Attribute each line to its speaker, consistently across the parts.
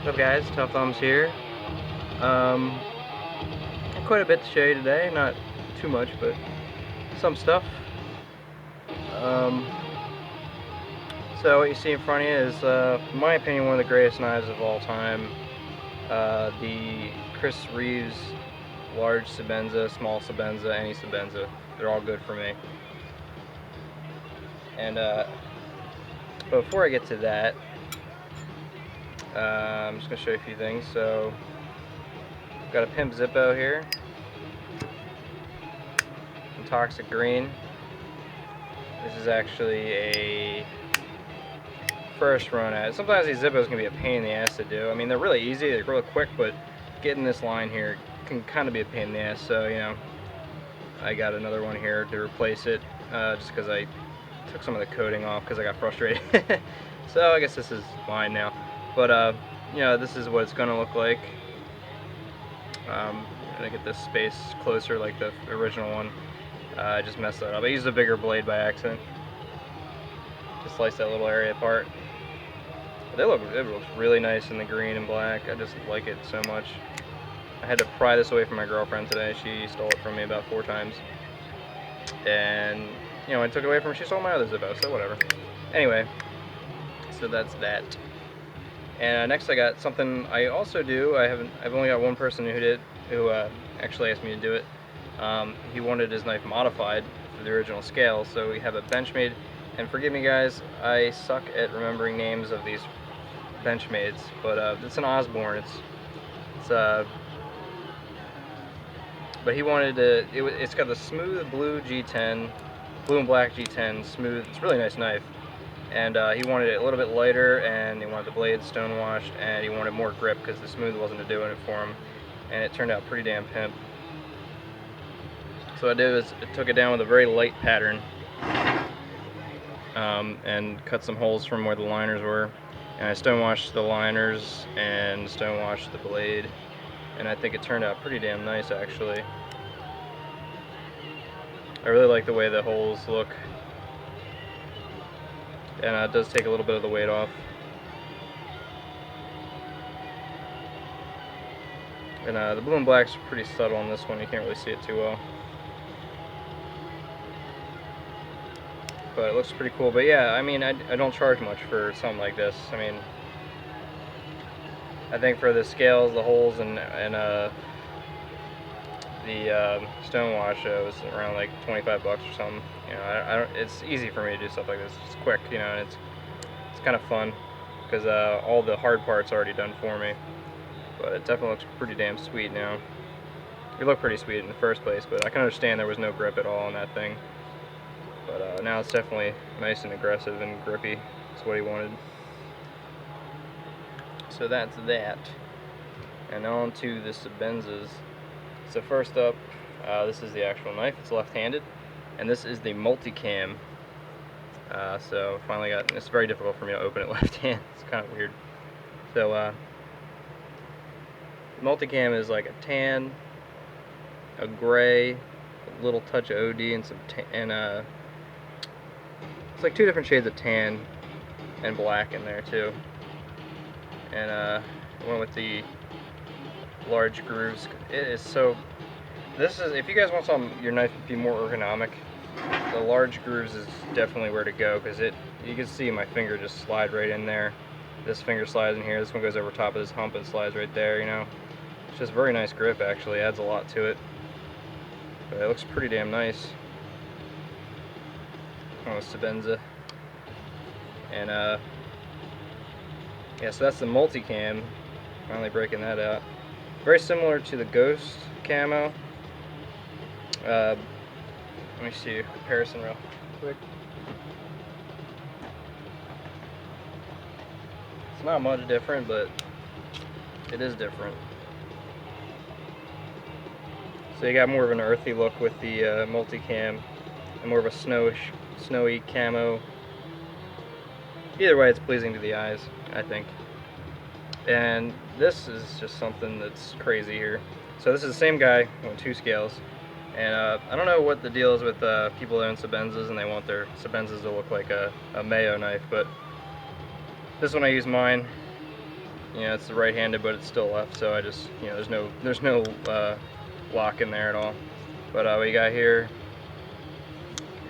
Speaker 1: What's up guys, Tough Thumbs here. Quite a bit to show you today, not too much, but some stuff. Um, so what you see in front of you is, in my opinion, one of the greatest knives of all time. The Chris Reeves large Sebenza, small Sebenza, any Sebenza. They're all good for me. And but before I get to that, I'm just going to show you a few things. So, I've got a Pimp Zippo here, Toxic Green. This is actually a first run at it. Sometimes these Zippos can be a pain in the ass to do. I mean, they're really easy, they're really quick, but getting this line here can kind of be a pain in the ass. So, you know, I got another one here to replace it, just because I took some of the coating off because I got frustrated. So I guess this is mine now. But you know, this is what it's gonna look like. I'm gonna get this space closer like the original one. I just messed that up. I used a bigger blade by accident to slice that little area apart. But it looks really nice in the green and black. I just like it so much. I had to pry this away from my girlfriend today. She stole it from me about 4 times. And, you know, I took it away from her. She stole my other Zippo, so whatever. Anyway, so that's that. And next I got something I also do. I've only got one person who actually asked me to do it. He wanted his knife modified for the original scale, so we have a Benchmade. And forgive me guys, I suck at remembering names of these Benchmades, but it's an Osborne. But he wanted to. It's got the smooth blue G10, blue and black G10, smooth. It's a really nice knife. And he wanted it a little bit lighter, and he wanted the blade stone washed, and he wanted more grip because the smooth wasn't doing it for him. And it turned out pretty damn pimp. So what I did was I took it down with a very light pattern, and cut some holes from where the liners were. And I stone washed the liners and stone washed the blade. And I think it turned out pretty damn nice, actually. I really like the way the holes look. And it does take a little bit of the weight off. And the blue and black's pretty subtle on this one. You can't really see it too well. But it looks pretty cool. But yeah, I mean, I don't charge much for something like this. I mean, I think for the scales, the holes, and the stone wash, it was around like 25 bucks or something. You know, it's easy for me to do stuff like this. It's quick, you know, and it's kind of fun because all the hard parts are already done for me. But it definitely looks pretty damn sweet now. It looked pretty sweet in the first place, but I can understand there was no grip at all on that thing. But now it's definitely nice and aggressive and grippy. That's what he wanted. So that's that. And on to the Sebenzas. So first up, this is the actual knife. It's left-handed, and this is the multicam. So finally it's very difficult for me to open it left hand. It's kind of weird. So multicam is like a tan, a gray, a little touch of OD, and it's like 2 different shades of tan and black in there too. And I went with the large grooves. It is so. This is, if you guys want your knife to be more ergonomic, the large grooves is definitely where to go, because you can see my finger just slide right in there. This finger slides in here. This one goes over top of this hump and slides right there. You know, it's just very nice grip. Actually, adds a lot to it. But it looks pretty damn nice. On a Sebenza. And yeah, so that's the multicam. Finally breaking that out. Very similar to the Ghost camo. Let me see a comparison real quick. It's not much different, but it is different. So you got more of an earthy look with the multicam, and more of a snowy camo. Either way, it's pleasing to the eyes, I think. And this is just something that's crazy here. So this is the same guy on 2 scales, and I don't know what the deal is with people that own Sebenzas and they want their Sebenzas to look like a Mayo knife, but this one I use mine. you know, it's the right-handed, but it's still left, so I just, you know, there's no lock in there at all. But what you got here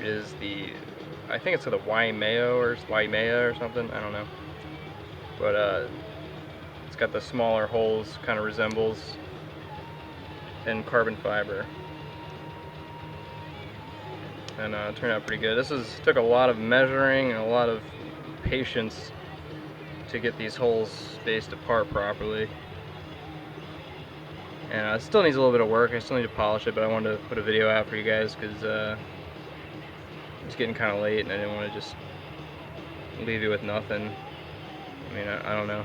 Speaker 1: is the, I think it's the Waimea or something, I don't know. But it's got the smaller holes, kind of resembles in carbon fiber. And it turned out pretty good. Took a lot of measuring and a lot of patience to get these holes spaced apart properly. And it still needs a little bit of work. I still need to polish it, but I wanted to put a video out for you guys because it's getting kind of late and I didn't want to just leave you with nothing. I mean, I don't know.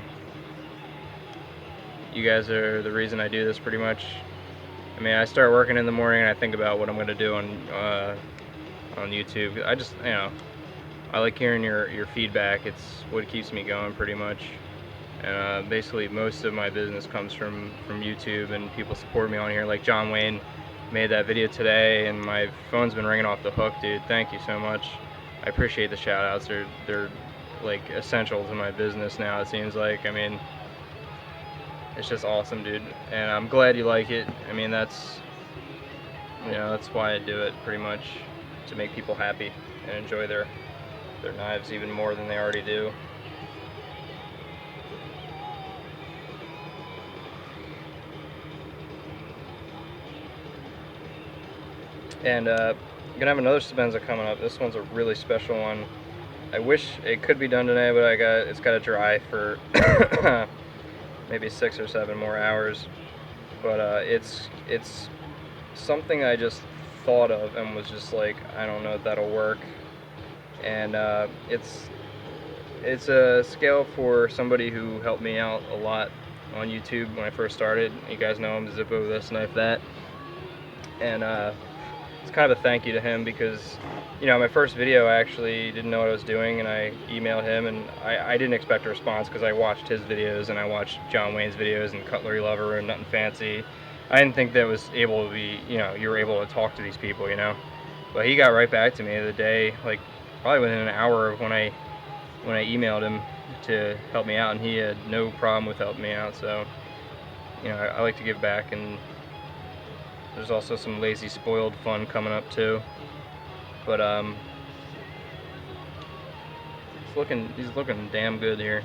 Speaker 1: You guys are the reason I do this pretty much. I mean, I start working in the morning and I think about what I'm going to do on YouTube. I just, you know, I like hearing your feedback. It's what keeps me going pretty much. And basically most of my business comes from YouTube, and people support me on here. Like John Wayne made that video today and my phone's been ringing off the hook, dude. Thank you so much. I appreciate the shout outs. They're like essential to my business now, it seems like. I mean, it's just awesome, dude. And I'm glad you like it. I mean, that's, you know, that's why I do it pretty much, to make people happy and enjoy their knives even more than they already do. And I'm gonna have another Sebenza coming up. This one's a really special one. I wish it could be done today, but it's got to dry for maybe 6 or 7 more hours. But it's something I just thought of and was just like, I don't know if that'll work. And it's a scale for somebody who helped me out a lot on YouTube when I first started. You guys know him, Zippo this, knife that. And it's kind of a thank you to him because, you know, my first video I actually didn't know what I was doing, and I emailed him, and I didn't expect a response because I watched his videos and I watched John Wayne's videos and Cutlery Lover and Nothing Fancy. I didn't think that was able to be, you know, you were able to talk to these people, you know. But he got right back to me the day, like probably within an hour of when I emailed him to help me out, and he had no problem with helping me out. So, you know, I like to give back, and there's also some lazy spoiled fun coming up too. But he's looking damn good here.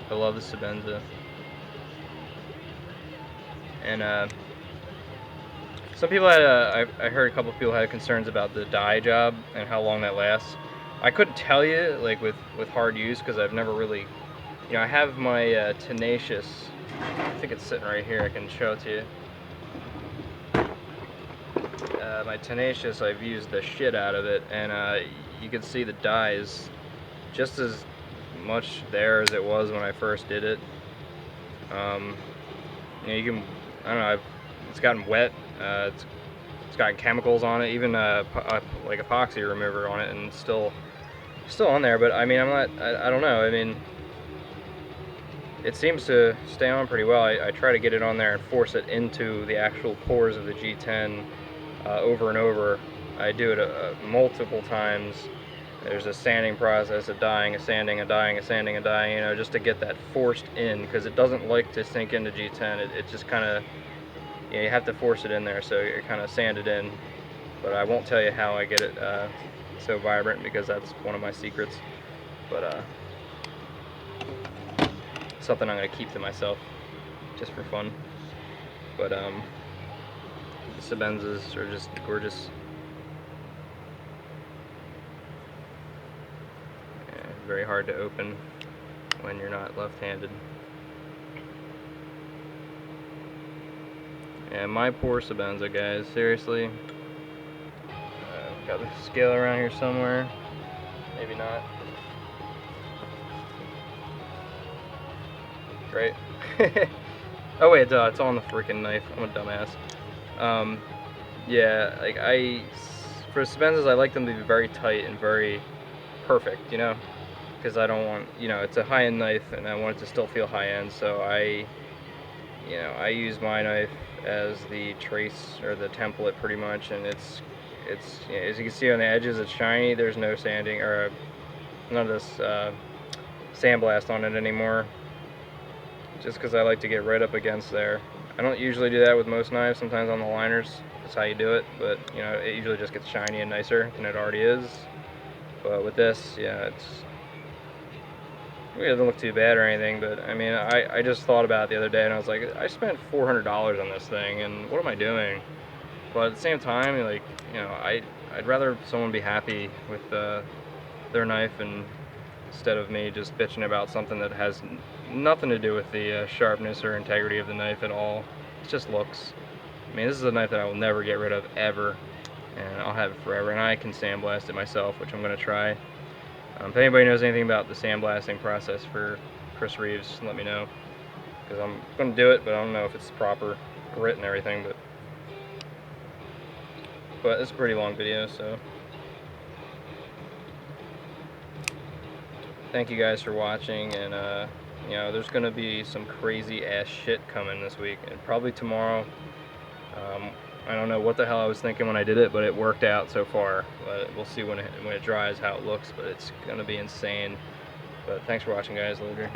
Speaker 1: I love the Sebenza. And some people had I heard a couple of people had concerns about the dye job and how long that lasts. I couldn't tell you, like with hard use, because I've never really, you know, I have my Tenacious. I think it's sitting right here. I can show it to you. My Tenacious, I've used the shit out of it, and you can see the dye is just as much there as it was when I first did it. You know, you can, I don't know, it's gotten wet, it's got chemicals on it, even like epoxy remover on it, and it's still on there. But I mean, I don't know, I mean, it seems to stay on pretty well. I try to get it on there and force it into the actual pores of the G10 over and over. I do it multiple times. There's a sanding process, a dyeing, a sanding, a dyeing, a sanding, a dyeing, you know, just to get that forced in, because it doesn't like to sink into G10. It just kind of, you know, you have to force it in there, so you kind of sand it in. But I won't tell you how I get it so vibrant, because that's one of my secrets. But something I'm going to keep to myself just for fun. But the Sebenzas are just gorgeous. Yeah, very hard to open when you're not left-handed. And my poor Sebenza, guys, seriously. Got the scale around here somewhere. Maybe not. Great. Oh wait, duh, it's on the freaking knife. I'm a dumbass. Yeah, like for Sebenzas, I like them to be very tight and very perfect, you know, because I don't want, you know, it's a high-end knife and I want it to still feel high-end, so I use my knife as the trace or the template pretty much, and it's you know, as you can see on the edges, it's shiny. There's no sanding or none of this sandblast on it anymore. just because I like to get right up against there. I don't usually do that with most knives, sometimes on the liners, that's how you do it, but you know, it usually just gets shiny and nicer than it already is. But with this, yeah, it doesn't look too bad or anything, but I mean, I just thought about it the other day and I was like, I spent $400 on this thing and what am I doing? But at the same time, like, you know, I'd rather someone be happy with their knife and instead of me just bitching about something that has nothing to do with the sharpness or integrity of the knife at all. It just looks. I mean, this is a knife that I will never get rid of ever, and I'll have it forever. And I can sandblast it myself, which I'm going to try. If anybody knows anything about the sandblasting process for Chris Reeves, let me know, because I'm going to do it, but I don't know if it's proper grit and everything. But it's a pretty long video, so thank you guys for watching, and you know, there's gonna be some crazy ass shit coming this week, and probably tomorrow. I don't know what the hell I was thinking when I did it, but it worked out so far. But we'll see when it dries how it looks, but it's gonna be insane. But thanks for watching, guys. Later.